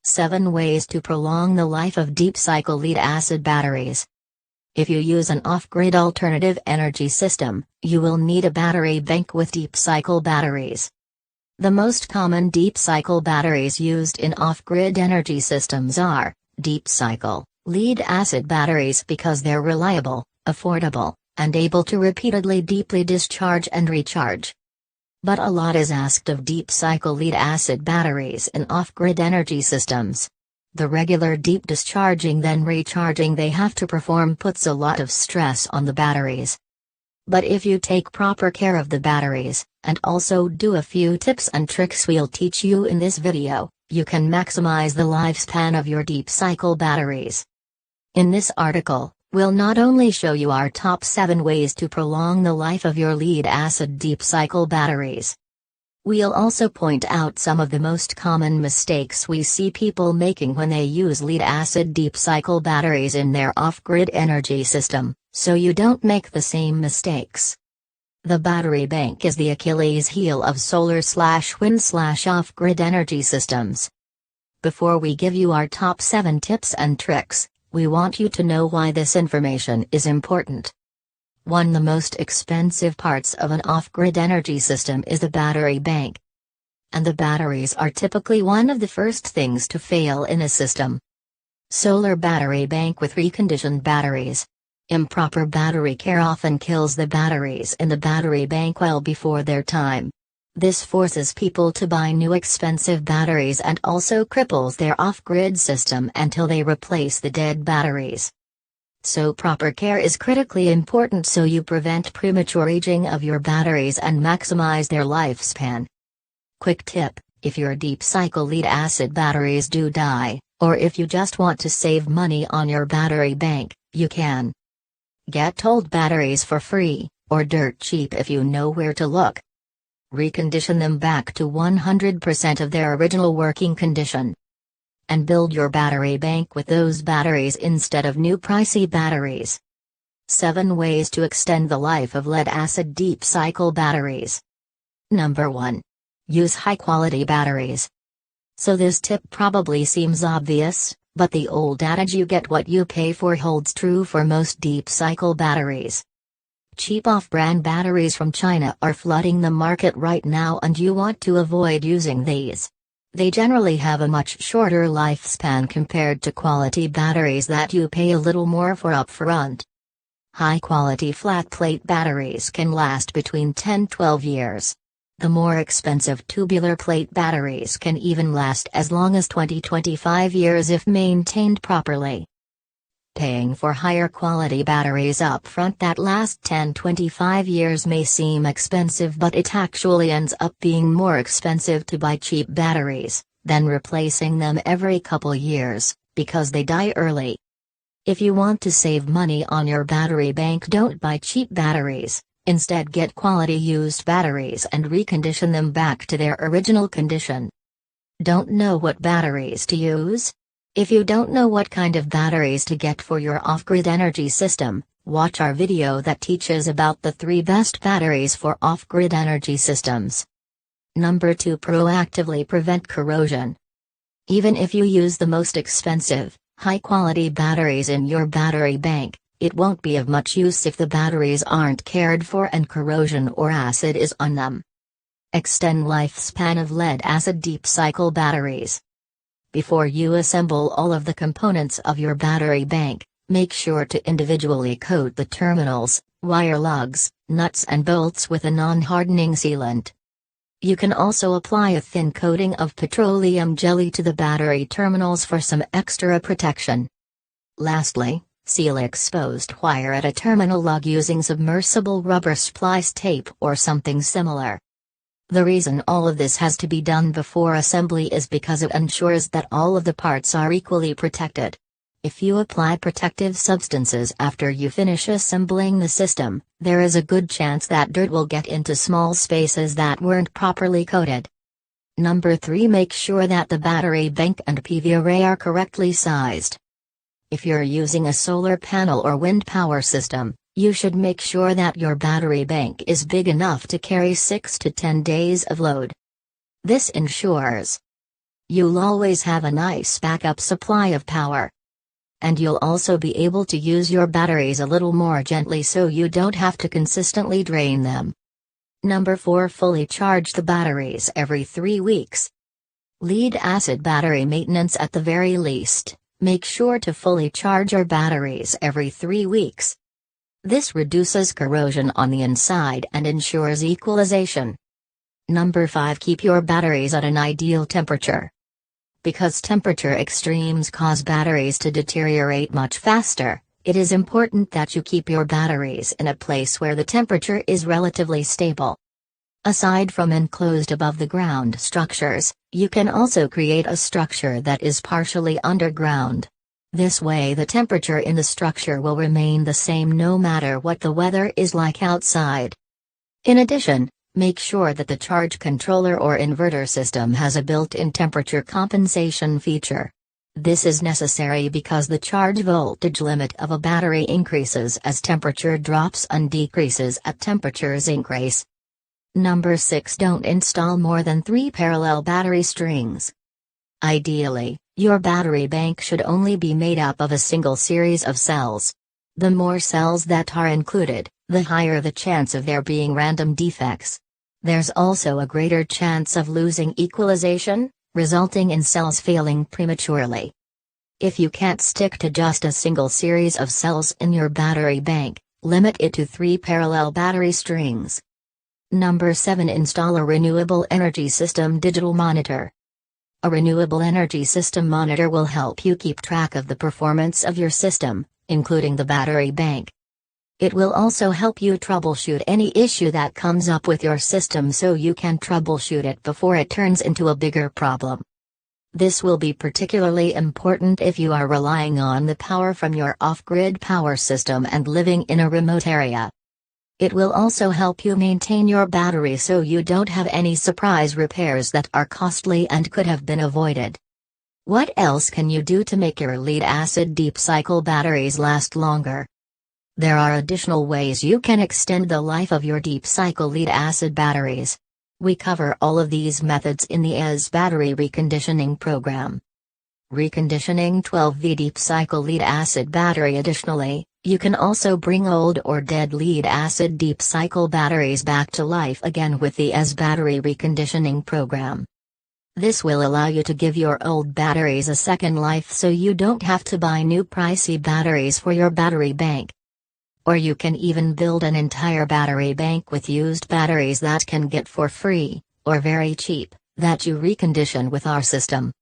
7 Ways to prolong the life of deep-cycle lead-acid batteries. If you use an off-grid alternative energy system, you will need a battery bank with deep-cycle batteries. The most common deep-cycle batteries used in off-grid energy systems are deep-cycle lead-acid batteries because they're reliable, affordable, and able to repeatedly deeply discharge and recharge. But a lot is asked of deep-cycle lead-acid batteries in off-grid energy systems. The regular deep discharging then recharging they have to perform puts a lot of stress on the batteries. But if you take proper care of the batteries, and also do a few tips and tricks we'll teach you in this video, you can maximize the lifespan of your deep-cycle batteries. In this article, we'll not only show you our top 7 ways to prolong the life of your lead-acid deep-cycle batteries. We'll also point out some of the most common mistakes we see people making when they use lead-acid deep-cycle batteries in their off-grid energy system, so you don't make the same mistakes. The battery bank is the Achilles heel of solar/wind/off-grid energy systems. Before we give you our top 7 tips and tricks, we want you to know why this information is important. 1. The most expensive parts of an off-grid energy system is the battery bank. And the batteries are typically one of the first things to fail in a system. Solar battery bank with reconditioned batteries. Improper battery care often kills the batteries in the battery bank well before their time. This forces people to buy new expensive batteries and also cripples their off-grid system until they replace the dead batteries. So proper care is critically important so you prevent premature aging of your batteries and maximize their lifespan. Quick tip: if your deep-cycle lead-acid batteries do die, or if you just want to save money on your battery bank, you can get old batteries for free, or dirt cheap if you know where to look. Recondition them back to 100% of their original working condition. And build your battery bank with those batteries instead of new pricey batteries. 7 Ways to extend the life of lead-acid deep-cycle batteries. Number 1. Use high-quality batteries. So this tip probably seems obvious, but the old adage "you get what you pay for" holds true for most deep-cycle batteries. Cheap off-brand batteries from China are flooding the market right now and you want to avoid using these. They generally have a much shorter lifespan compared to quality batteries that you pay a little more for upfront. High-quality flat-plate batteries can last between 10-12 years. The more expensive tubular plate batteries can even last as long as 20-25 years if maintained properly. Paying for higher quality batteries up front that last 10-25 years may seem expensive, but it actually ends up being more expensive to buy cheap batteries than replacing them every couple years, because they die early. If you want to save money on your battery bank, don't buy cheap batteries, instead get quality used batteries and recondition them back to their original condition. Don't know what batteries to use? If you don't know what kind of batteries to get for your off-grid energy system, watch our video that teaches about the 3 best batteries for off-grid energy systems. Number 2. Proactively prevent corrosion. Even if you use the most expensive, high-quality batteries in your battery bank, it won't be of much use if the batteries aren't cared for and corrosion or acid is on them. Extend lifespan of lead-acid deep-cycle batteries. Before you assemble all of the components of your battery bank, make sure to individually coat the terminals, wire lugs, nuts and bolts with a non-hardening sealant. You can also apply a thin coating of petroleum jelly to the battery terminals for some extra protection. Lastly, seal exposed wire at a terminal lug using submersible rubber splice tape or something similar. The reason all of this has to be done before assembly is because it ensures that all of the parts are equally protected. If you apply protective substances after you finish assembling the system, there is a good chance that dirt will get into small spaces that weren't properly coated. Number 3. Make sure that the battery bank and PV array are correctly sized. If you're using a solar panel or wind power system, you should make sure that your battery bank is big enough to carry 6 to 10 days of load. This ensures You'll always have a nice backup supply of power. And you'll also be able to use your batteries a little more gently so you don't have to consistently drain them. Number 4. Fully charge the batteries every 3 weeks. Lead-acid battery maintenance. At the very least, make sure to fully charge your batteries every 3 weeks. This reduces corrosion on the inside and ensures equalization. Number 5. Keep your batteries at an ideal temperature. Because temperature extremes cause batteries to deteriorate much faster, it is important that you keep your batteries in a place where the temperature is relatively stable. Aside from enclosed above-the-ground structures, you can also create a structure that is partially underground. This way the temperature in the structure will remain the same no matter what the weather is like outside. In addition, make sure that the charge controller or inverter system has a built-in temperature compensation feature. This is necessary because the charge voltage limit of a battery increases as temperature drops and decreases as temperatures increase. Number 6. Don't install more than 3 parallel battery strings. Ideally, your battery bank should only be made up of a single series of cells. The more cells that are included, the higher the chance of there being random defects. There's also a greater chance of losing equalization, resulting in cells failing prematurely. If you can't stick to just a single series of cells in your battery bank, limit it to 3 parallel battery strings. Number 7. Install a renewable energy system digital monitor. A renewable energy system monitor will help you keep track of the performance of your system, including the battery bank. It will also help you troubleshoot any issue that comes up with your system so you can troubleshoot it before it turns into a bigger problem. This will be particularly important if you are relying on the power from your off-grid power system and living in a remote area. It will also help you maintain your battery so you don't have any surprise repairs that are costly and could have been avoided. What else can you do to make your lead-acid deep-cycle batteries last longer? There are additional ways you can extend the life of your deep-cycle lead-acid batteries. We cover all of these methods in the ES Battery Reconditioning program. Reconditioning 12V deep-cycle lead-acid battery. Additionally, you can also bring old or dead lead-acid deep-cycle batteries back to life again with the ES Battery Reconditioning program. This will allow you to give your old batteries a second life so you don't have to buy new pricey batteries for your battery bank. Or you can even build an entire battery bank with used batteries that can get for free, or very cheap, that you recondition with our system.